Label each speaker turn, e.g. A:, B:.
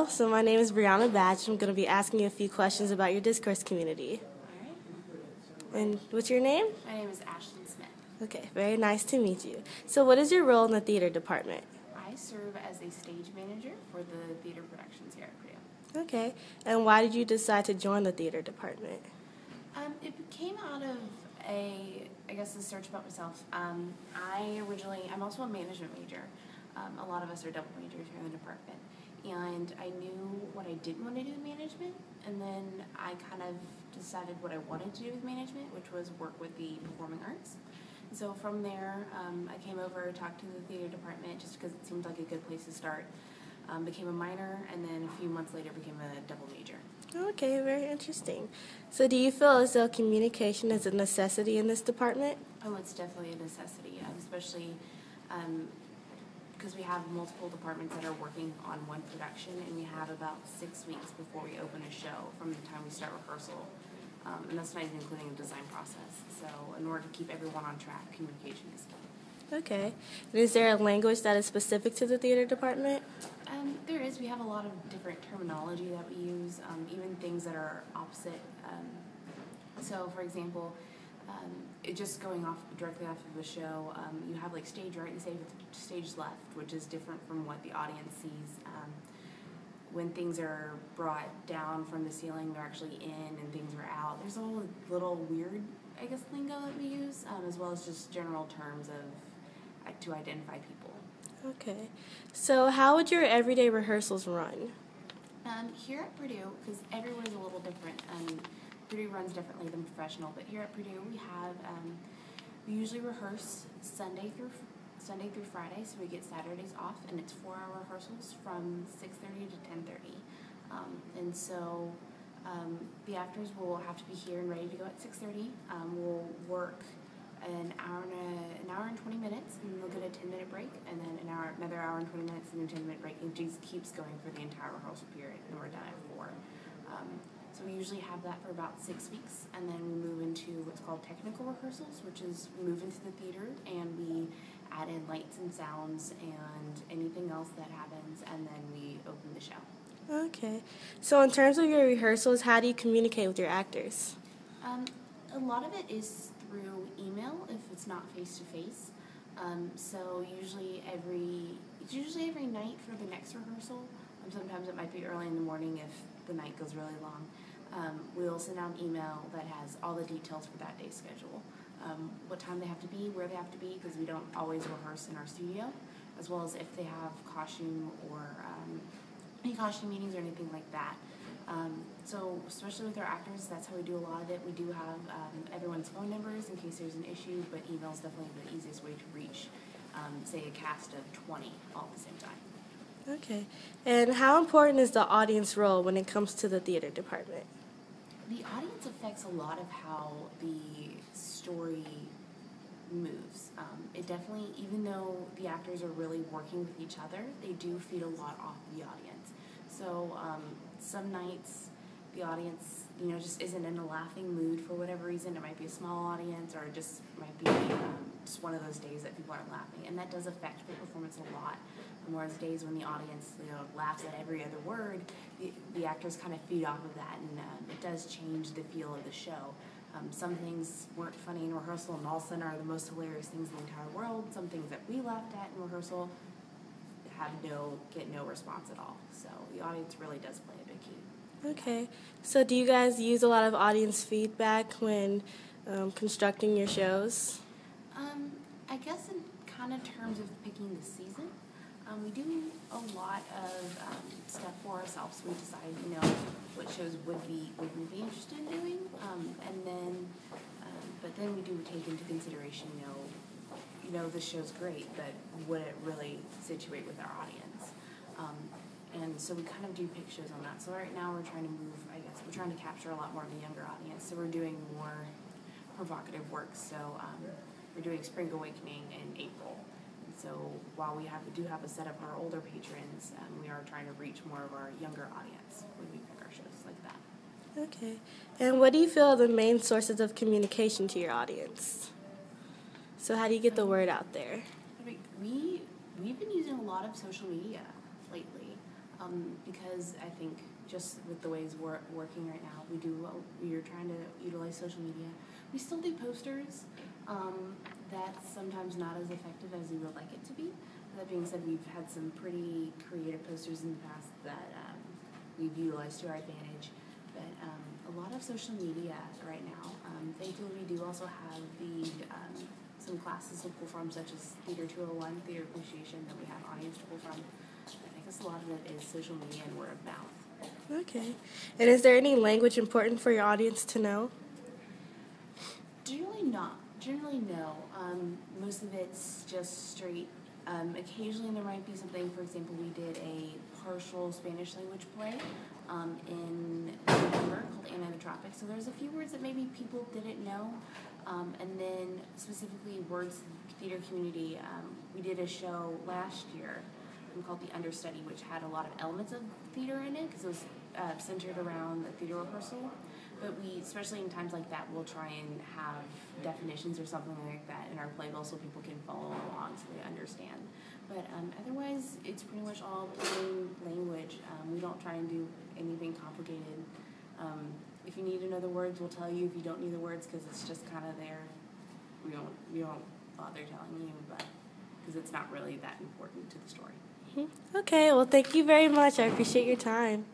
A: Hello, so my name is Brianna Batch. I'm going to be asking you a few questions about your discourse community.
B: All right.
A: And what's your name?
B: My name is Ashlyn Smith.
A: Okay, very nice to meet you. So what is your role in the theater department?
B: I serve as a stage manager for the theater productions here at Purdue.
A: Okay, and why did you decide to join the theater department?
B: It came out of a search about myself. I'm also a management major. A lot of us are double majors here in the department. And I knew what I didn't want to do with management, and then I kind of decided what I wanted to do with management, which was work with the performing arts. So from there, I came over, talked to the theater department just because it seemed like a good place to start. Became a minor, and then a few months later became a double major.
A: Okay, very interesting. So do you feel as though communication is a necessity in this department?
B: Oh, it's definitely a necessity, especially because we have multiple departments that are working on one production, and we have about 6 weeks before we open a show from the time we start rehearsal. And that's not even including the design process. So in order to keep everyone on track, communication is key.
A: Okay. And is there a language that is specific to the theater department?
B: There is. We have a lot of different terminology that we use, even things that are opposite. So, for example, just going off directly off of the show, you have like stage right and stage left, which is different from what the audience sees. When things are brought down from the ceiling, they're actually in, and things are out. There's all little weird, lingo that we use, as well as just general terms to identify people.
A: Okay. So how would your everyday rehearsals run?
B: Here at Purdue, because everywhere's a little different, Purdue runs differently than professional, but here at Purdue we usually rehearse Sunday through Friday, so we get Saturdays off, and it's 4-hour rehearsals from 6:30 to 10:30. And so the actors will have to be here and ready to go at 6:30. We'll work an hour and 20 minutes, and then they'll get a 10-minute break, and then another hour and 20 minutes, and a 10-minute break. It just keeps going for the entire rehearsal period, and we're done at 4. So we usually have that for about 6 weeks, and then we move into what's called technical rehearsals, which is we move into the theater, and we add in lights and sounds and anything else that happens, and then we open the show.
A: Okay. So in terms of your rehearsals, how do you communicate with your actors?
B: A lot of it is through email if it's not face-to-face. So usually every night for the next rehearsal. Sometimes it might be early in the morning if the night goes really long. We'll send out an email that has all the details for that day's schedule. What time they have to be, where they have to be, because we don't always rehearse in our studio, as well as if they have costume or any costume meetings or anything like that. So especially with our actors, that's how we do a lot of it. We do have everyone's phone numbers in case there's an issue, but email is definitely the easiest way to reach, say, a cast of 20 all at the same time.
A: Okay. And how important is the audience role when it comes to the theater department?
B: The audience affects a lot of how the story moves. It definitely, even though the actors are really working with each other, they do feed a lot off the audience. So some nights the audience, just isn't in a laughing mood for whatever reason. It might be a small audience, or it just might be just one of those days that people aren't laughing, and that does affect the performance a lot. Whereas days when the audience, laughs at every other word, the actors kind of feed off of that, and it does change the feel of the show. Some things weren't funny in rehearsal, and all of a sudden are the most hilarious things in the entire world. Some things that we laughed at in rehearsal get no response at all. So the audience really does play a big key.
A: Okay. So do you guys use a lot of audience feedback when constructing your shows?
B: I guess in kind of terms of picking the season, we do a lot of stuff for ourselves. We decide, what shows would we be interested in doing, but then we do take into consideration, this show's great, but would it really situate with our audience? And so we kind of do pick shows on that. So right now we're trying to capture a lot more of the younger audience. So we're doing more provocative work. So we're doing Spring Awakening in April. And so while we do have a set of our older patrons, we are trying to reach more of our younger audience when we pick our shows like that.
A: Okay. And what do you feel are the main sources of communication to your audience? So how do you get the word out there?
B: We've been using a lot of social media lately. because I think just with the ways we're working right now, we are trying to utilize social media. We still do posters. That's sometimes not as effective as we would like it to be. That being said, we've had some pretty creative posters in the past that we've utilized to our advantage. But a lot of social media right now. Thankfully, we do also have some classes to pull from, such as Theater 201, Theater Appreciation, that we have audience to pull from. I guess a lot of it is social media and word of mouth.
A: Okay. And is there any language important for your audience to know?
B: Generally not. Generally no. Most of it's just straight. Occasionally there might be something, for example, we did a partial Spanish language play in November called Anna and the Tropics. So there's a few words that maybe people didn't know. And then specifically words theater community, we did a show last year called The Understudy, which had a lot of elements of theater in it because it was centered around the theater rehearsal. But we, especially in times like that, we'll try and have definitions or something like that in our playbill so people can follow along so they understand. But otherwise, it's pretty much all plain language. We don't try and do anything complicated. If you need to know the words, we'll tell you. If you don't need the words, because it's just kind of there, we don't bother telling you, but because it's not really that important to the story.
A: Okay, well, thank you very much. I appreciate your time.